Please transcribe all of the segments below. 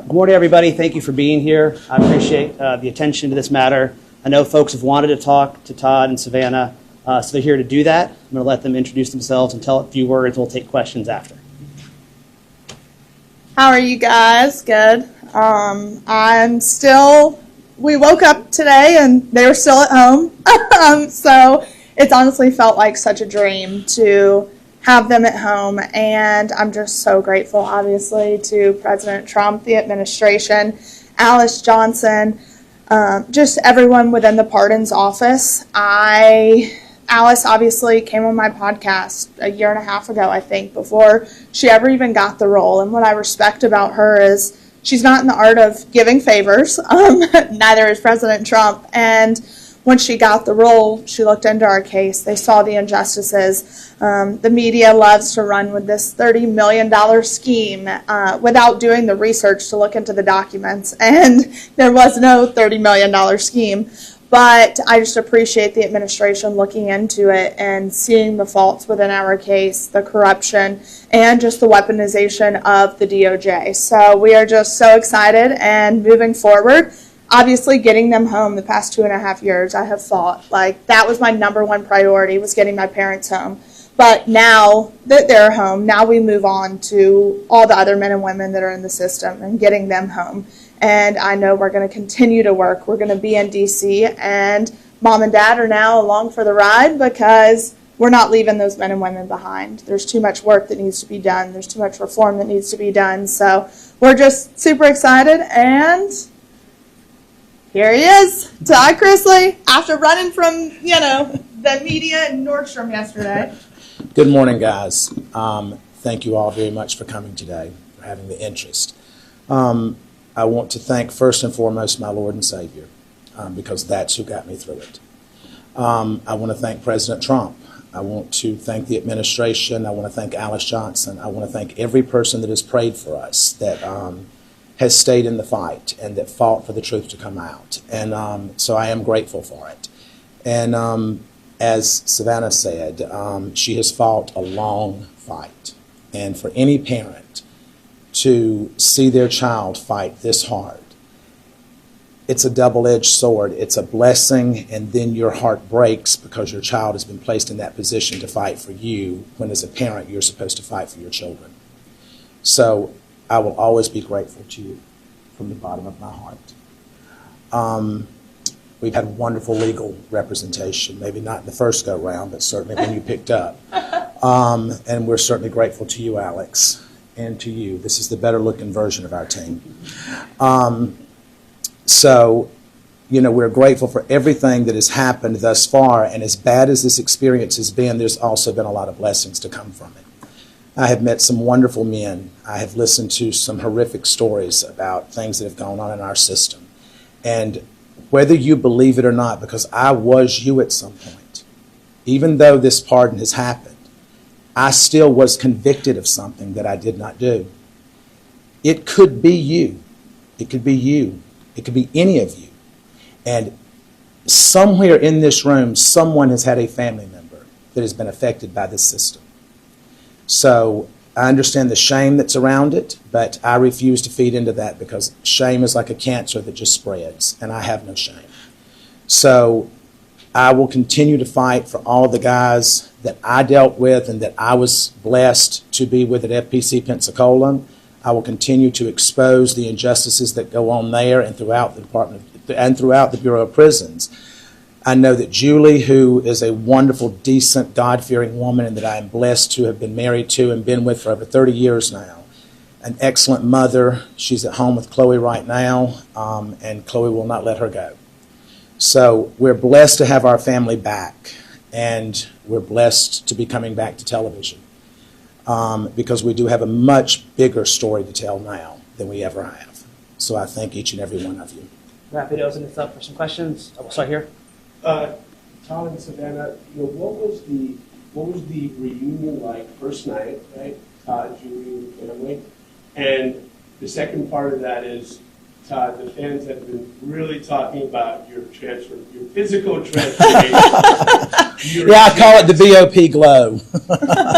Good morning, everybody. Thank you for being here. I appreciate the attention to this matter. I know folks have wanted to talk to Todd and Savannah, so they're here to do that. I'm going to let them introduce themselves and tell a few words. We'll take questions after. How are you guys? Good. We woke up today and they were still at home. So it's honestly felt like such a dream to have them at home. And I'm just so grateful, obviously, to President Trump, the administration, Alice Johnson, just everyone within the pardons office. Alice obviously came on my podcast a year and a half ago, I think, before she ever even got the role. And what I respect about her is she's not in the art of giving favors. Neither is President Trump. And when she got the role, she looked into our case. They saw the injustices. The media loves to run with this $30 million scheme without doing the research to look into the documents. And there was no $30 million scheme. But I just appreciate the administration looking into it and seeing the faults within our case, the corruption, and just the weaponization of the DOJ. So we are just so excited and moving forward. Obviously, getting them home the past 2.5 years, I have fought. Like, that was my number one priority, was getting my parents home. But now that they're home, now we move on to all the other men and women that are in the system and getting them home. And I know we're going to continue to work. We're going to be in D.C., and Mom and Dad are now along for the ride because we're not leaving those men and women behind. There's too much work that needs to be done. There's too much reform that needs to be done. So we're just super excited, and here he is, Todd Chrisley, after running from, the media in Nordstrom yesterday. Good morning, guys. Thank you all very much for coming today, for having the interest. I want to thank first and foremost my Lord and Savior, because that's who got me through it. I want to thank President Trump. I want to thank the administration. I want to thank Alice Johnson. I want to thank every person that has prayed for us, that has stayed in the fight and that fought for the truth to come out. And so I am grateful for it. And as Savannah said, she has fought a long fight. And for any parent to see their child fight this hard, it's a double-edged sword. It's a blessing, and then your heart breaks because your child has been placed in that position to fight for you, when as a parent you're supposed to fight for your children. So I will always be grateful to you from the bottom of my heart. We've had wonderful legal representation, maybe not in the first go-round, but certainly when you picked up. And we're certainly grateful to you, Alex, and to you. This is the better-looking version of our team. So, we're grateful for everything that has happened thus far, and as bad as this experience has been, there's also been a lot of blessings to come from it. I have met some wonderful men. I have listened to some horrific stories about things that have gone on in our system. And whether you believe it or not, because I was you at some point, even though this pardon has happened, I still was convicted of something that I did not do. It could be you. It could be you. It could be any of you. And somewhere in this room, someone has had a family member that has been affected by this system. So I understand the shame that's around it, but I refuse to feed into that, because shame is like a cancer that just spreads, and I have no shame. So I will continue to fight for all the guys that I dealt with and that I was blessed to be with at FPC Pensacola. I will continue to expose the injustices that go on there and throughout the department and throughout the Bureau of Prisons. I know that Julie, who is a wonderful, decent, God-fearing woman, and that I am blessed to have been married to and been with for over 30 years now, an excellent mother. She's at home with Chloe right now, and Chloe will not let her go. So we're blessed to have our family back, and we're blessed to be coming back to television, because we do have a much bigger story to tell now than we ever have. So I thank each and every one of you. Happy to open this up for some questions. We'll start here. Todd and Savannah, what was the reunion like first night, right? Todd, Julie, and family. And the second part of that is, Todd, the fans have been really talking about your physical transformation. Yeah, I call it the VOP glow.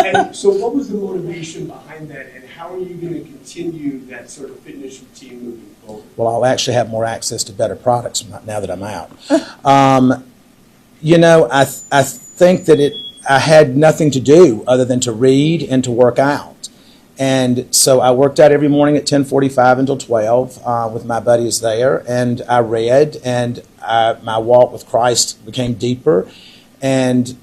And so what was the motivation behind that, and how are you going to continue that sort of fitness routine moving forward? Well, I'll actually have more access to better products now that I'm out. I think that I had nothing to do other than to read and to work out. And so I worked out every morning at 10:45 until 12 with my buddies there, and I read, and my walk with Christ became deeper. And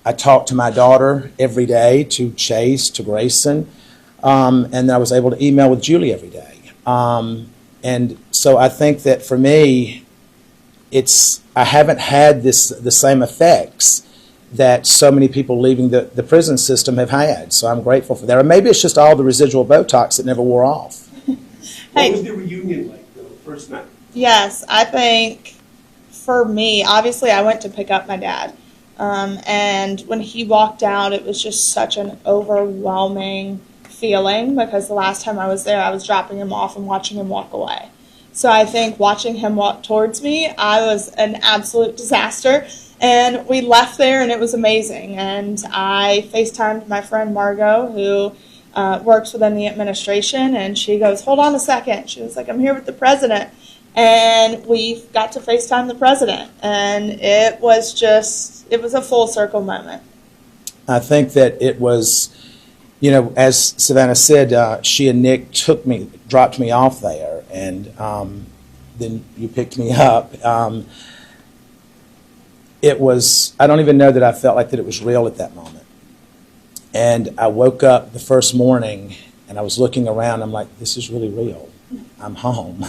I talked to my daughter every day, to Chase, to Grayson, and I was able to email with Julie every day. And so I think that for me, I haven't had the same effects that so many people leaving the prison system have had. So I'm grateful for that. Or maybe it's just all the residual Botox that never wore off. What was the reunion like, the first night? Yes, I think for me, obviously I went to pick up my dad. And when he walked out, it was just such an overwhelming feeling, because the last time I was there, I was dropping him off and watching him walk away. So I think watching him walk towards me, I was an absolute disaster. And we left there, and it was amazing. And I FaceTimed my friend Margot, who works within the administration, and she goes, "Hold on a second." She was like, "I'm here with the president." And we got to FaceTime the president. And it was a full circle moment. I think that it was, as Savannah said, she and Nick dropped me off there, and then you picked me up. I don't even know that I felt like that it was real at that moment. And I woke up the first morning, and I was looking around. I'm like, this is really real. I'm home.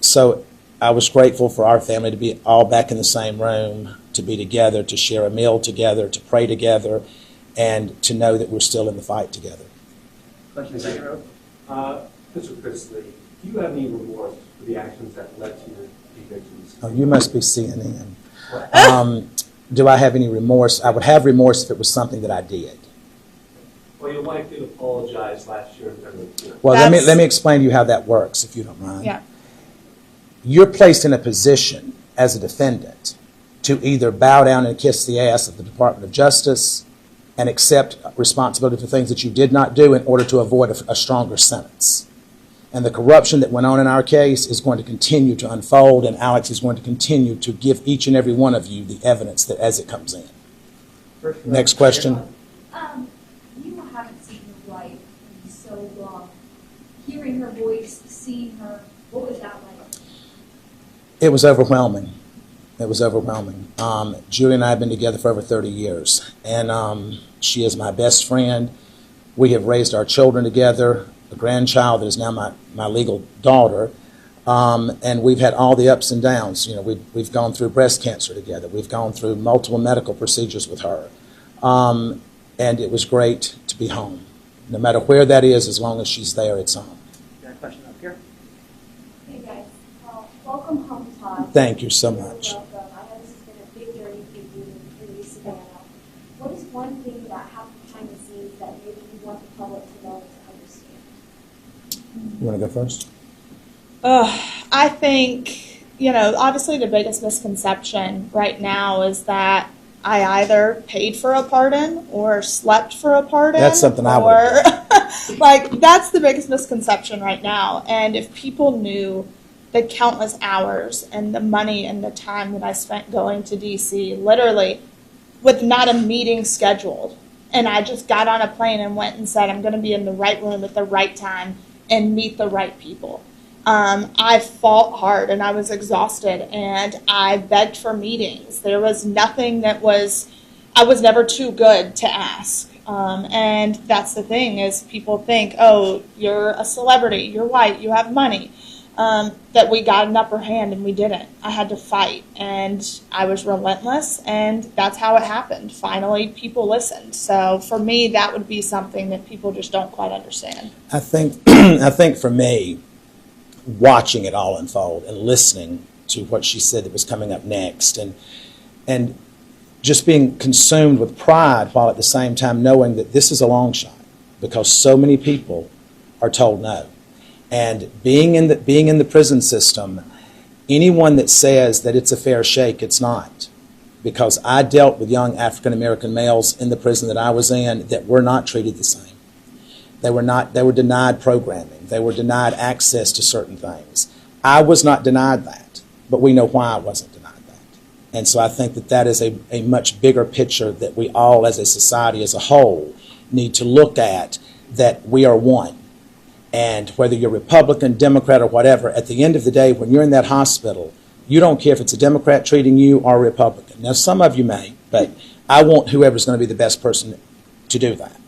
So I was grateful for our family to be all back in the same room, to be together, to share a meal together, to pray together, and to know that we're still in the fight together. Question second row. Mr. Chrisley, do you have any remorse for the actions that led to your evictions? Oh, you must be CNN. Do I have any remorse? I would have remorse if it was something that I did. Well, your wife did apologize last year. Well, let me explain to you how that works, if you don't mind. Yeah. You're placed in a position as a defendant to either bow down and kiss the ass of the Department of Justice and accept responsibility for things that you did not do in order to avoid a stronger sentence. And the corruption that went on in our case is going to continue to unfold, and Alex is going to continue to give each and every one of you the evidence that as it comes in. Next question. You haven't seen your wife in so long. Hearing her voice, seeing her, what was that like? It was overwhelming. It was overwhelming. Julie and I have been together for over 30 years, and she is my best friend. We have raised our children together, a grandchild that is now my legal daughter, and we've had all the ups and downs. We've gone through breast cancer together. We've gone through multiple medical procedures with her, and it was great to be home. No matter where that is, as long as she's there, it's home. Got a question up here? Hey guys, welcome home, Todd. Thank you so much. Welcome. I know this has been a big journey for you and for Savannah. What is one thing that happened behind the scenes that maybe you want the public to know to understand? You want to go first? I think, obviously the biggest misconception right now is that I either paid for a pardon or slept for a pardon. That's something I would have that's the biggest misconception right now. And if people knew the countless hours and the money and the time that I spent going to D.C., literally with not a meeting scheduled, and I just got on a plane and went and said, I'm going to be in the right room at the right time and meet the right people. I fought hard and I was exhausted and I begged for meetings. There was nothing I was never too good to ask. And that's the thing is people think, oh, you're a celebrity, you're white, you have money, that we got an upper hand, and we didn't. I had to fight, and I was relentless, and that's how it happened. Finally, people listened. So for me, that would be something that people just don't quite understand. I think for me, watching it all unfold and listening to what she said that was coming up next, and just being consumed with pride while at the same time knowing that this is a long shot because so many people are told no. And being in the prison system, anyone that says that it's a fair shake, it's not. Because I dealt with young African American males in the prison that I was in that were not treated the same. They were denied programming. They were denied access to certain things. I was not denied that, but we know why I wasn't denied that. And so I think that is a much bigger picture that we all as a society as a whole need to look at, that we are one. And whether you're Republican, Democrat, or whatever, at the end of the day, when you're in that hospital, you don't care if it's a Democrat treating you or a Republican. Now, some of you may, but I want whoever's going to be the best person to do that.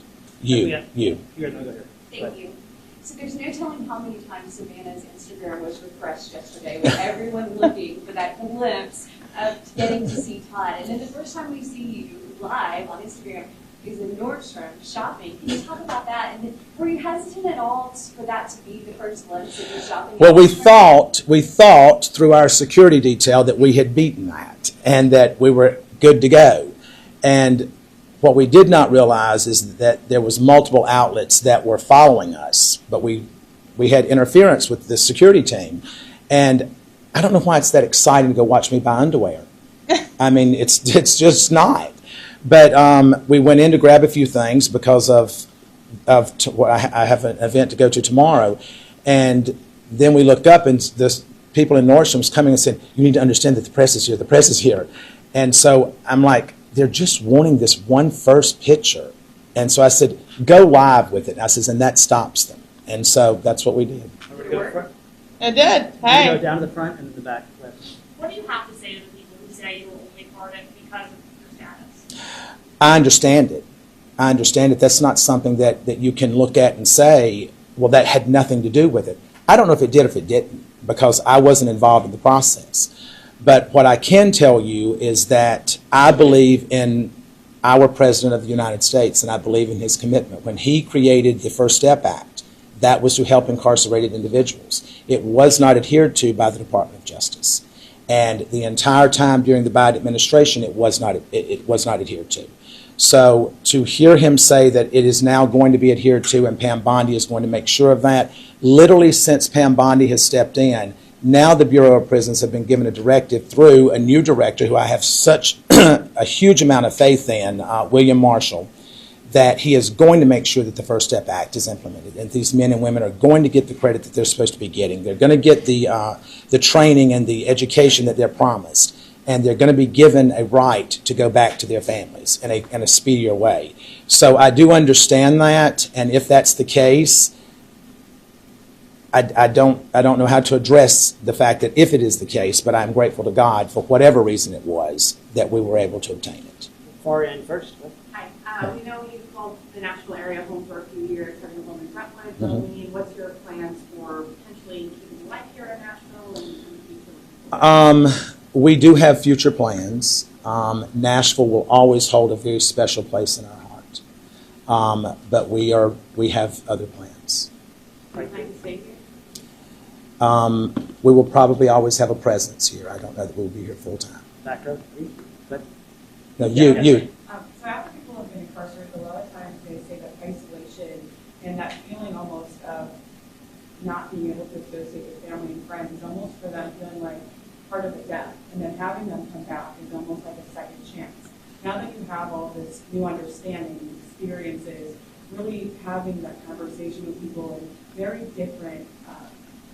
You. You're going to go here. Thank you. So there's no telling how many times Savannah's Instagram was refreshed yesterday with everyone looking for that glimpse of getting to see Todd. And then the first time we see you live on Instagram is in Nordstrom shopping. Can you talk about that? And then were you hesitant at all for that to be the first glimpse of you shopping? Well, we thought through our security detail that we had beaten that and that we were good to go. And what we did not realize is that there was multiple outlets that were following us, but we had interference with the security team. And I don't know why it's that exciting to go watch me buy underwear. I mean, it's just not. But we went in to grab a few things because of I have an event to go to tomorrow. And then we looked up and the people in Nordstrom's coming and said, "You need to understand that the press is here, the press is here." And so I'm like, they're just wanting this one first picture. And so I said, go live with it. I says, and that stops them. And so that's what we did. We're going to go to the front. It did. We're Hey. going to go down to the front and then the back left. What do you have to say to the people who say you will only pardon because of your status? I understand it. I understand it. That's not something that you can look at and say, well, that had nothing to do with it. I don't know if it did or if it didn't, because I wasn't involved in the process. But what I can tell you is that I believe in our President of the United States, and I believe in his commitment. When he created the First Step Act, that was to help incarcerated individuals. It was not adhered to by the Department of Justice. And the entire time during the Biden administration, it was not adhered to. So to hear him say that it is now going to be adhered to and Pam Bondi is going to make sure of that, literally since Pam Bondi has stepped in, now the Bureau of Prisons have been given a directive through a new director who I have such a huge amount of faith in, William Marshall, that he is going to make sure that the First Step Act is implemented, and these men and women are going to get the credit that they're supposed to be getting. They're going to get the training and the education that they're promised, and they're going to be given a right to go back to their families in a speedier way. So I do understand that, and if that's the case, I don't know how to address the fact that if it is the case, but I'm grateful to God for whatever reason it was that we were able to obtain it. Far end first. Hi. We know you've called the Nashville area home for a few years, having a home in Brentwood, Bowling. What's your plans for potentially keeping life here in Nashville and future? We do have future plans. Nashville will always hold a very special place in our heart. But we have other plans. Are you planning to stay here? We will probably always have a presence here. I don't know that we'll be here full time. Back row. Good. No, you. So after people have been incarcerated, a lot of times they say that isolation and that feeling almost of not being able to associate with family and friends is almost for them feeling like part of a death. And then having them come back is almost like a second chance. Now that you have all this new understanding, experiences, really having that conversation with people in very different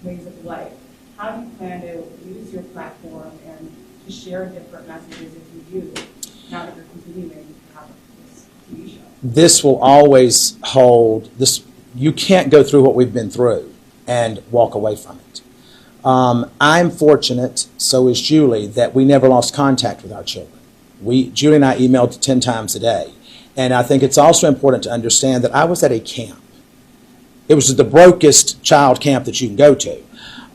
ways of life, how do you plan to use your platform and to share different messages if you do, now that you're continuing to have this TV show? This will always hold this. You can't go through what we've been through and walk away from it. I'm fortunate, so is Julie, that we never lost contact with our children. Julie and I emailed 10 times a day. And I think it's also important to understand that I was at a camp. It was the brokest child camp that you can go to.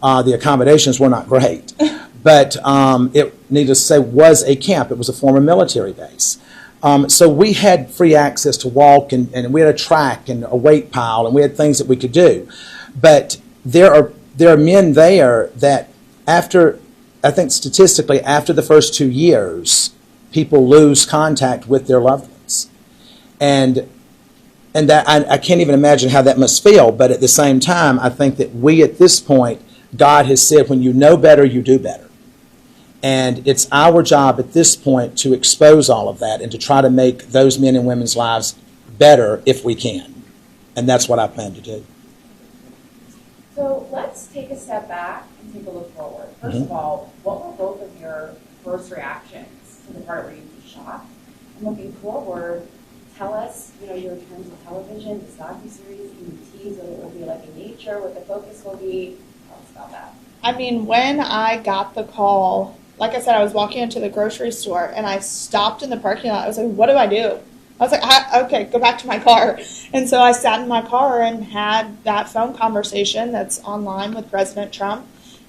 The accommodations were not great. But it, needless to say, was a camp. It was a former military base. So we had free access to walk, and we had a track and a weight pile, and we had things that we could do. But there are men there that after, I think statistically, after the first 2 years, people lose contact with their loved ones. And that I can't even imagine how that must feel, but at the same time, I think that we at this point, God has said, when you know better, you do better. And it's our job at this point to expose all of that and to try to make those men and women's lives better if we can. And that's what I plan to do. So let's take a step back and take a look forward. First of all, what were both of your first reactions to the part where you were shocked? And looking forward, tell us, your terms of television, this docuseries, can you tease what it will be like in nature, what the focus will be? Tell us about that. I mean, when I got the call, like I said, I was walking into the grocery store and I stopped in the parking lot. I was like, what do I do? I was like, okay, go back to my car. And so I sat in my car and had that phone conversation that's online with President Trump.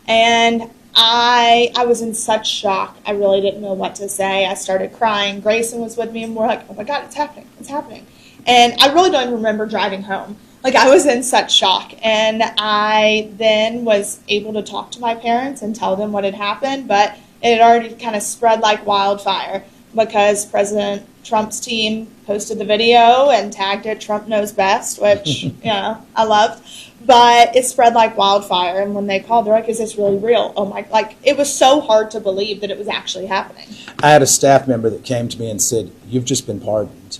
And I was in such shock. I really didn't know what to say. I started crying. Grayson was with me and we're like, oh my God, it's happening. It's happening. And I really don't even remember driving home. Like, I was in such shock. And I then was able to talk to my parents and tell them what had happened, but it had already kind of spread like wildfire because President Trump's team posted the video and tagged it Trump Knows Best, which, I loved. But it spread like wildfire. And when they called, they're like, is this really real? Oh my, it was so hard to believe that it was actually happening. I had a staff member that came to me and said, you've just been pardoned.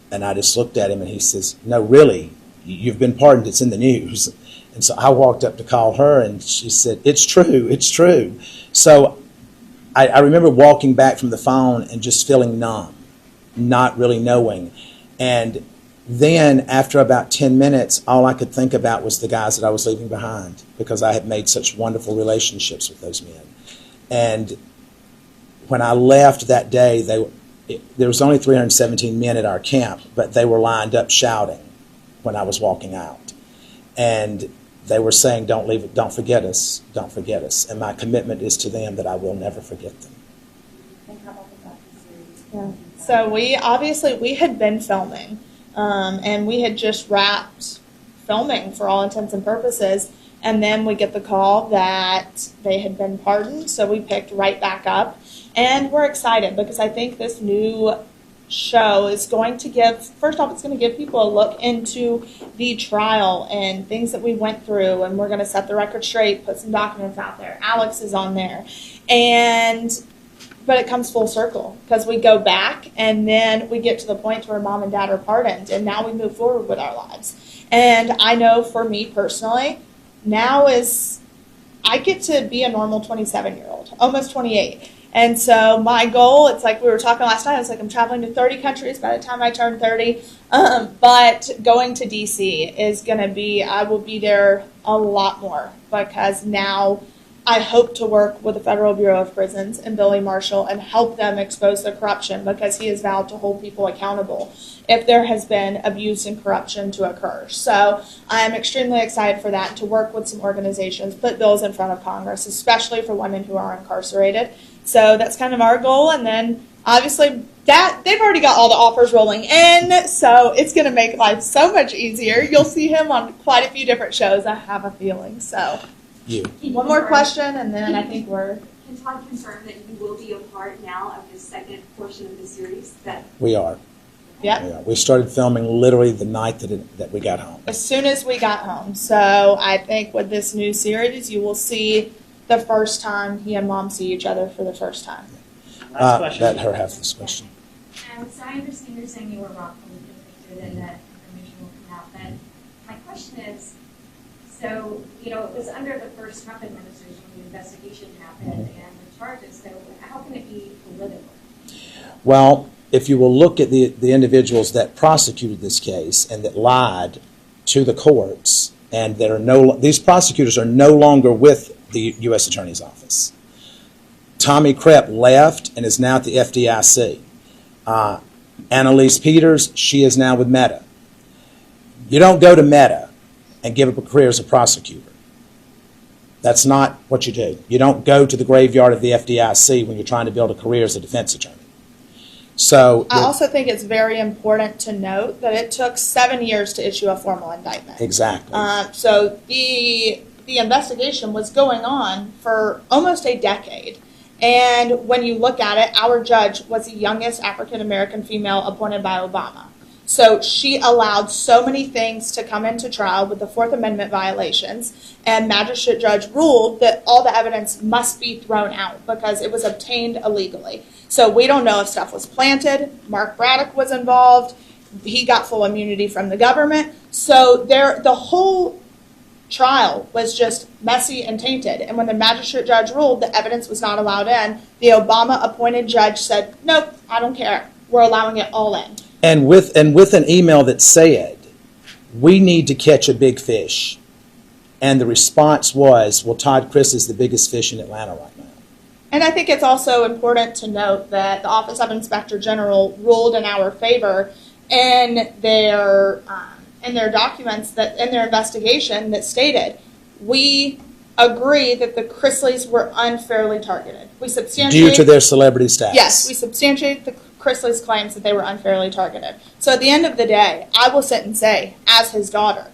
And I just looked at him and he says, no, really, you've been pardoned. It's in the news. And so I walked up to call her and she said, it's true, it's true. So I remember walking back from the phone and just feeling numb, not really knowing. And then after about 10 minutes, all I could think about was the guys that I was leaving behind because I had made such wonderful relationships with those men. And when I left that day, there was only 317 men at our camp, but they were lined up shouting when I was walking out. And they were saying, don't leave it, don't forget us, don't forget us. And my commitment is to them that I will never forget them. And how about the docuseries? Yeah. So we had been filming, and we had just wrapped filming for all intents and purposes. And then we get the call that they had been pardoned. So we picked right back up. And we're excited because I think this new show is going to give, first off, it's going to give people a look into the trial and things that we went through, and we're going to set the record straight, put some documents out there. Alex is on there. But it comes full circle because we go back and then we get to the point where mom and dad are pardoned, and now we move forward with our lives. And I know for me personally, now I get to be a normal 27-year-old, almost 28. And so my goal, it's like we were talking last night, it's like I'm traveling to 30 countries by the time I turn 30. But going to D.C. is going to be, I will be there a lot more because now I hope to work with the Federal Bureau of Prisons and Billy Marshall and help them expose the corruption because he has vowed to hold people accountable if there has been abuse and corruption to occur. So I am extremely excited for that, to work with some organizations, put bills in front of Congress, especially for women who are incarcerated. So that's kind of our goal. And then obviously they've already got all the offers rolling in, so it's going to make life so much easier. You'll see him on quite a few different shows, I have a feeling. So one more question, and then I think we're... Can Todd confirm that you will be a part now of the second portion of the series? We are. Yeah. We started filming literally the night that we got home. As soon as we got home. So I think with this new series, you will see the first time he and mom see each other for the first time. Last question. Let her have this question. So I understand you're saying you were wrongfully convicted and that information will come out. But my question is, so, it was under the first Trump administration when the investigation happened and the charges, so how can it be political? Well, if you will look at the individuals that prosecuted this case and that lied to the courts, and these prosecutors are no longer with the U.S. Attorney's Office. Tommy Krepp left and is now at the FDIC. Annalise Peters, she is now with Meta. You don't go to Meta and give up a career as a prosecutor. That's not what you do. You don't go to the graveyard of the FDIC when you're trying to build a career as a defense attorney. So I also think it's very important to note that it took 7 years to issue a formal indictment. Exactly. So the investigation was going on for almost a decade. And when you look at it, our judge was the youngest African-American female appointed by Obama. So she allowed so many things to come into trial with the Fourth Amendment violations, and magistrate judge ruled that all the evidence must be thrown out because it was obtained illegally. So we don't know if stuff was planted. Mark Braddock was involved. he got full immunity from the government. So the whole trial was just messy and tainted. And when the magistrate judge ruled the evidence was not allowed in, the Obama-appointed judge said, nope, I don't care. We're allowing it all in. And with an email that said, we need to catch a big fish. And the response was, well, Todd Chrisley is the biggest fish in Atlanta right now. And I think it's also important to note that the Office of Inspector General ruled in our favor in their documents, that in their investigation, that stated, we agree that the Chrisleys were unfairly targeted. We substantiate Due to their celebrity status. Yes, we substantiate the Chrisley's claims that they were unfairly targeted. So at the end of the day, I will sit and say, as his daughter,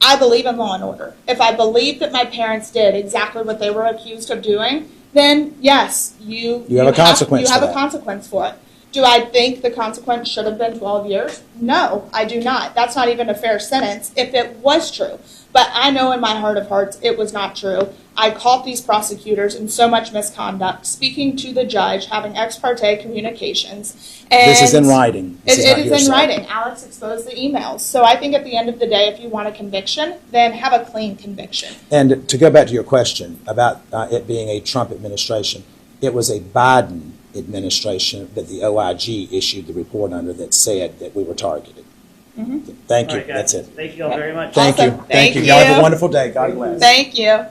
I believe in law and order. If I believe that my parents did exactly what they were accused of doing, then yes, you have a consequence. You have for a that. consequence for it. Do I think the consequence should have been 12 years? No, I do not. That's not even a fair sentence if it was true. But I know in my heart of hearts it was not true. I caught these prosecutors in so much misconduct, speaking to the judge, having ex parte communications. And This is in writing. This it is in hearsay. writing. Alex exposed the emails. So I think at the end of the day, if you want a conviction, then have a clean conviction. And to go back to your question about it being a Trump administration, it was a Biden administration that the OIG issued the report under that said that we were targeted. Mm-hmm. Thank All you. right, guys. That's it. Thank you all very much. Thank Awesome. you. Thank Y'all have you. a wonderful day. God bless. Thank you.